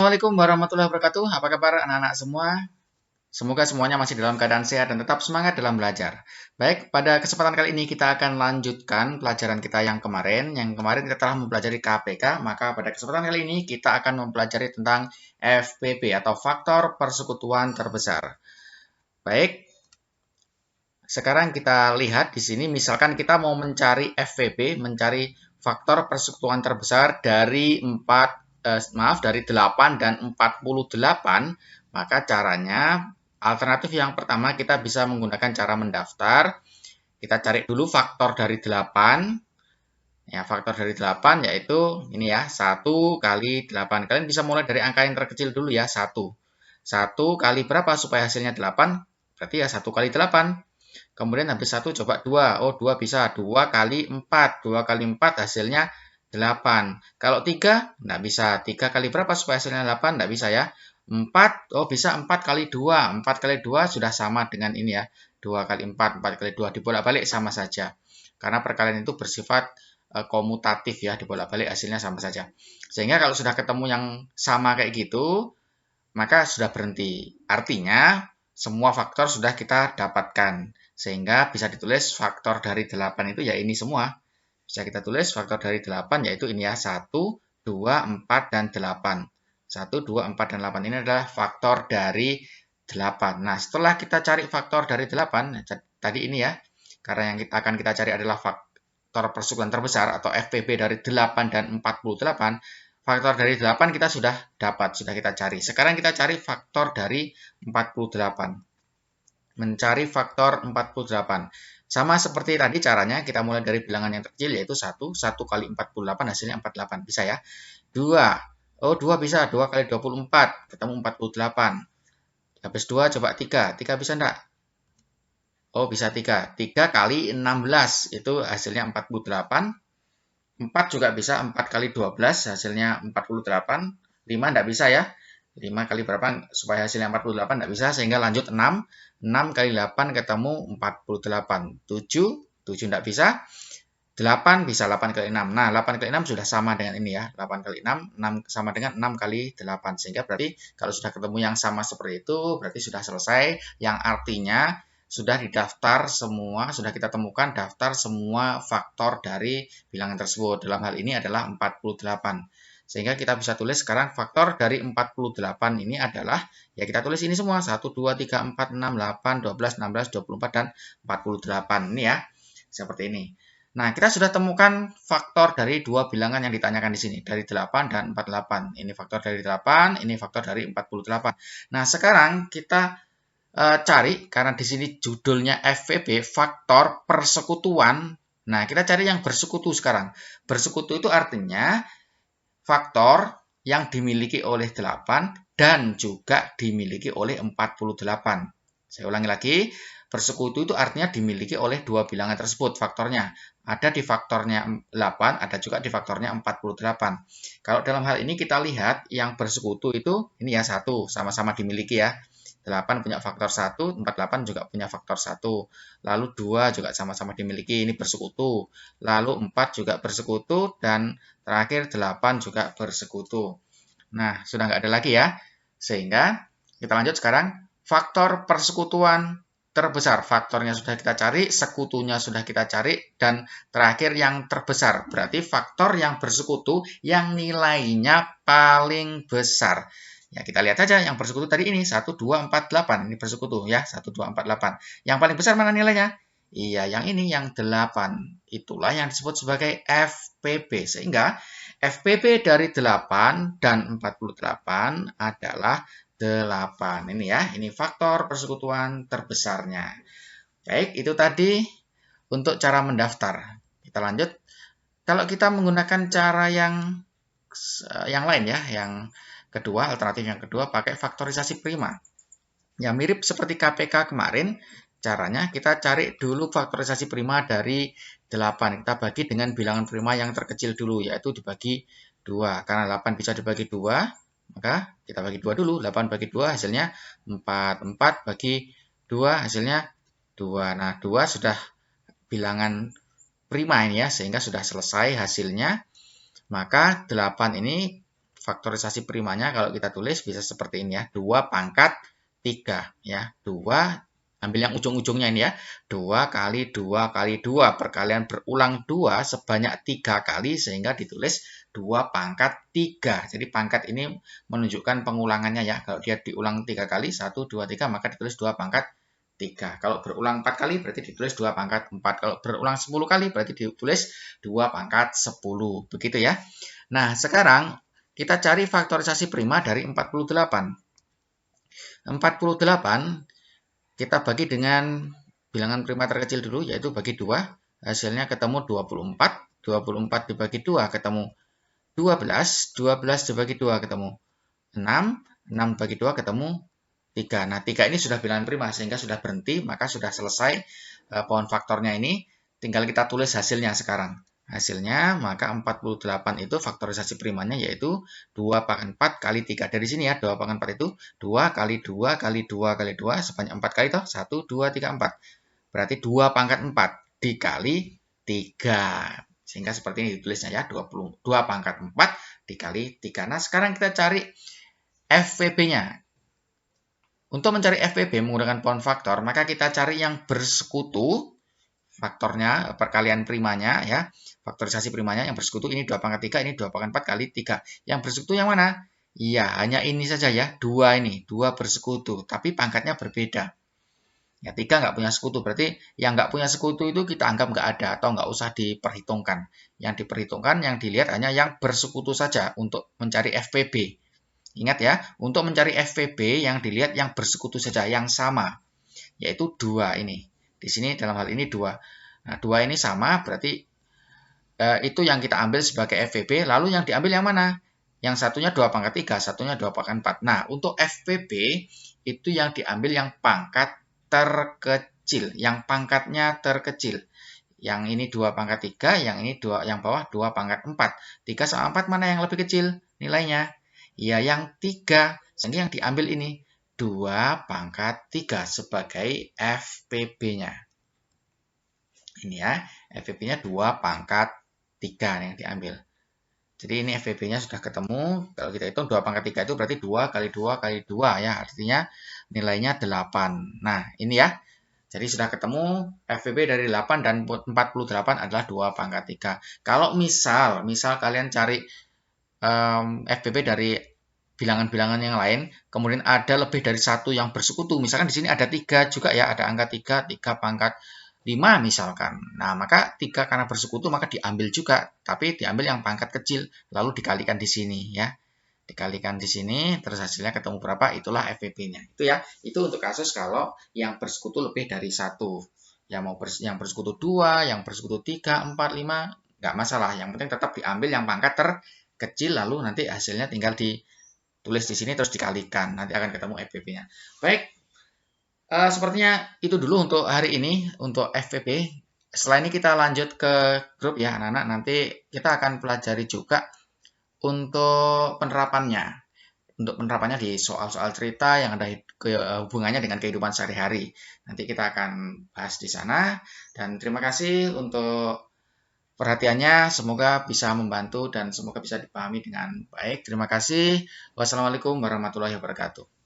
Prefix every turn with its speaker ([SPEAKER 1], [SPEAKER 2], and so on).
[SPEAKER 1] Assalamualaikum warahmatullahi wabarakatuh. Apa kabar anak-anak semua? Semoga semuanya masih dalam keadaan sehat dan tetap semangat dalam belajar. Baik, pada kesempatan kali ini kita akan lanjutkan pelajaran kita yang kemarin. Yang kemarin kita telah mempelajari KPK, maka pada kesempatan kali ini kita akan mempelajari tentang FPP atau faktor persekutuan terbesar. Baik, sekarang kita lihat di sini, misalkan kita mau mencari FPP, mencari faktor persekutuan terbesar dari 8 dan 48, maka caranya alternatif yang pertama kita bisa menggunakan cara mendaftar. Kita cari dulu faktor dari 8. Ya, faktor dari 8 yaitu ini ya, 1 kali 8. Kalian bisa mulai dari angka yang terkecil dulu ya, 1. 1 kali berapa supaya hasilnya 8? Berarti ya 1 kali 8. Kemudian habis 1 coba 2. Oh, 2 bisa. 2 kali 4. 2 kali 4 hasilnya 8. Kalau 3, enggak bisa. 3 kali berapa supaya hasilnya 8? Enggak bisa ya. 4, oh bisa 4 kali 2. 4 kali 2 sudah sama dengan ini ya. 2 kali 4, 4 kali 2. Dibolak-balik sama saja. Karena perkalian itu bersifat komutatif ya. Dibolak-balik hasilnya sama saja. Sehingga kalau sudah ketemu yang sama kayak gitu, maka sudah berhenti. Artinya, semua faktor sudah kita dapatkan. Sehingga bisa ditulis faktor dari 8 itu ya ini semua. Bisa kita tulis faktor dari 8 yaitu ini ya, 1, 2, 4, dan 8. 1, 2, 4, dan 8 ini adalah faktor dari 8. Nah, setelah kita cari faktor dari 8, tadi ini ya, karena yang akan kita cari adalah faktor persekutuan terbesar atau FPP dari 8 dan 48, faktor dari 8 kita sudah dapat, sudah kita cari. Sekarang kita cari faktor dari 48. Mencari faktor 48. Sama seperti tadi caranya, kita mulai dari bilangan yang terkecil yaitu 1. 1 kali 48 hasilnya 48. Bisa ya. 2. Oh, 2 bisa. 2 kali 24 ketemu 48. Habis 2 coba 3. 3 bisa enggak? Oh, bisa 3. 3 kali 16 itu hasilnya 48. 4 juga bisa. 4 kali 12 hasilnya 48. 5 enggak bisa ya. 5 kali berapa supaya hasilnya 48 enggak bisa, sehingga lanjut 6. 6 kali 8 ketemu 48. 7 enggak bisa. 8 bisa, 8 kali 6. Nah, 8 kali 6 sudah sama dengan ini ya. 8 kali 6, 6 sama dengan 6 kali 8. Sehingga berarti kalau sudah ketemu yang sama seperti itu, berarti sudah selesai. Yang artinya sudah didaftar semua, sudah kita temukan daftar semua faktor dari bilangan tersebut. Dalam hal ini adalah 48. Sehingga kita bisa tulis sekarang faktor dari 48 ini adalah, ya kita tulis ini semua, 1, 2, 3, 4, 6, 8, 12, 16, 24, dan 48. Ini ya, seperti ini. Nah, kita sudah temukan faktor dari dua bilangan yang ditanyakan di sini, dari 8 dan 48. Ini faktor dari 8, ini faktor dari 48. Nah, sekarang kita cari, karena di sini judulnya FPP, faktor persekutuan. Nah, kita cari yang bersekutu sekarang. Bersekutu itu artinya faktor yang dimiliki oleh 8 dan juga dimiliki oleh 48. Saya ulangi lagi, bersekutu itu artinya dimiliki oleh dua bilangan tersebut faktornya. Ada di faktornya 8, ada juga di faktornya 48. Kalau dalam hal ini kita lihat yang bersekutu itu ini ya, 1, sama-sama dimiliki ya. 8 punya faktor 1, 48 juga punya faktor 1. Lalu 2 juga sama-sama dimiliki, ini bersekutu. Lalu 4 juga bersekutu, dan terakhir 8 juga bersekutu. Nah, sudah nggak ada lagi ya. Sehingga kita lanjut sekarang, faktor persekutuan terbesar. Faktornya sudah kita cari, sekutunya sudah kita cari, dan terakhir yang terbesar. Berarti faktor yang bersekutu yang nilainya paling besar. Ya, kita lihat saja yang bersekutu tadi ini, 1, 2, 4, 8. Ini bersekutu ya, 1, 2, 4, 8. Yang paling besar mana nilainya? Iya, yang ini, yang 8. Itulah yang disebut sebagai FPP. Sehingga FPP dari 8 dan 48 adalah 8. Ini ya, ini faktor persekutuan terbesarnya. Baik, itu tadi untuk cara mendaftar. Kita lanjut. Kalau kita menggunakan cara yang lain ya, yang kedua, alternatif yang kedua pakai faktorisasi prima. Ya, mirip seperti KPK kemarin, caranya kita cari dulu faktorisasi prima dari 8. Kita bagi dengan bilangan prima yang terkecil dulu, yaitu dibagi 2. Karena 8 bisa dibagi 2, maka kita bagi 2 dulu. 8 bagi 2 hasilnya 4. 4 bagi 2 hasilnya 2. Nah, 2 sudah bilangan prima ini ya, sehingga sudah selesai hasilnya. Maka 8 ini faktorisasi primanya kalau kita tulis bisa seperti ini ya. 2 pangkat 3 ya. 2 ambil yang ujung-ujungnya ini ya. 2 kali 2 kali 2. Perkalian berulang 2 sebanyak 3 kali sehingga ditulis 2 pangkat 3. Jadi pangkat ini menunjukkan pengulangannya ya. Kalau dia diulang 3 kali, 1, 2, 3, maka ditulis 2 pangkat 3. Kalau berulang 4 kali berarti ditulis 2 pangkat 4. Kalau berulang 10 kali berarti ditulis 2 pangkat 10. Begitu ya. Nah, sekarang kita cari faktorisasi prima dari 48. 48 kita bagi dengan bilangan prima terkecil dulu, yaitu bagi 2. Hasilnya ketemu 24. 24 dibagi 2 ketemu 12. 12 dibagi 2 ketemu 6. 6 dibagi 2 ketemu 3. Nah, 3 ini sudah bilangan prima, sehingga sudah berhenti, maka sudah selesai pohon faktornya ini. Tinggal kita tulis hasilnya sekarang. Hasilnya, maka 48 itu faktorisasi primanya yaitu 2 pangkat 4 kali 3. Dari sini ya, 2 pangkat 4 itu 2 kali 2 kali 2 kali 2 sebanyak 4 kali toh. 1, 2, 3, 4. Berarti 2 pangkat 4 dikali 3. Sehingga seperti ini ditulisnya ya, 22 pangkat 4 dikali 3. Nah, sekarang kita cari FVB-nya. Untuk mencari FVB menggunakan pohon faktor, maka kita cari yang bersekutu. Faktornya, perkalian primanya ya, faktorisasi primanya yang bersekutu ini 2 pangkat 3, ini 2 pangkat 4 kali 3. Yang bersekutu yang mana? Iya, hanya ini saja ya, 2 ini, 2 bersekutu, tapi pangkatnya berbeda. Ya, 3 nggak punya sekutu, berarti yang nggak punya sekutu itu kita anggap nggak ada atau nggak usah diperhitungkan. Yang diperhitungkan, yang dilihat hanya yang bersekutu saja untuk mencari FVB. Ingat ya, untuk mencari FVB yang dilihat yang bersekutu saja, yang sama, yaitu 2 ini. Di sini dalam hal ini 2. Nah, 2 ini sama, berarti itu yang kita ambil sebagai FVB. Lalu yang diambil yang mana? Yang satunya 2 pangkat 3, satunya 2 pangkat 4. Nah, untuk FVB, itu yang diambil yang pangkat terkecil. Yang pangkatnya terkecil. Yang ini 2 pangkat 3, yang ini 2, yang bawah 2 pangkat 4. 3 sama 4 mana yang lebih kecil nilainya? Ya, yang 3. Sehingga yang diambil ini 2 pangkat 3 sebagai FVB-nya. Ini ya, FVB-nya 2 pangkat 3 yang diambil. Jadi ini FVB-nya sudah ketemu. Kalau kita hitung 2 pangkat 3 itu berarti 2 kali 2 kali 2 ya. Artinya nilainya 8. Nah, ini ya. Jadi sudah ketemu FVB dari 8 dan 48 adalah 2 pangkat 3. Kalau misal kalian cari FVB dari bilangan-bilangan yang lain, kemudian ada lebih dari satu yang bersekutu. Misalkan di sini ada 3 juga ya, ada angka 3, 3 pangkat 5 misalkan. Nah, maka 3 karena bersekutu maka diambil juga, tapi diambil yang pangkat kecil, lalu dikalikan di sini ya. Dikalikan di sini, terus hasilnya ketemu berapa, itulah FVB-nya. Itu ya, itu untuk kasus kalau yang bersekutu lebih dari satu. Yang bersekutu 2, yang bersekutu 3, 4, 5, nggak masalah. Yang penting tetap diambil yang pangkat terkecil, lalu nanti hasilnya tinggal ditulis di sini terus dikalikan. Nanti akan ketemu FVB-nya. Baik, sepertinya itu dulu untuk hari ini, untuk FVB. Setelah ini kita lanjut ke grup ya anak-anak. Nanti kita akan pelajari juga untuk penerapannya. Untuk penerapannya di soal-soal cerita yang ada hubungannya dengan kehidupan sehari-hari. Nanti kita akan bahas di sana. Dan terima kasih untuk perhatiannya. Semoga bisa membantu dan semoga bisa dipahami dengan baik. Terima kasih. Wassalamualaikum warahmatullahi wabarakatuh.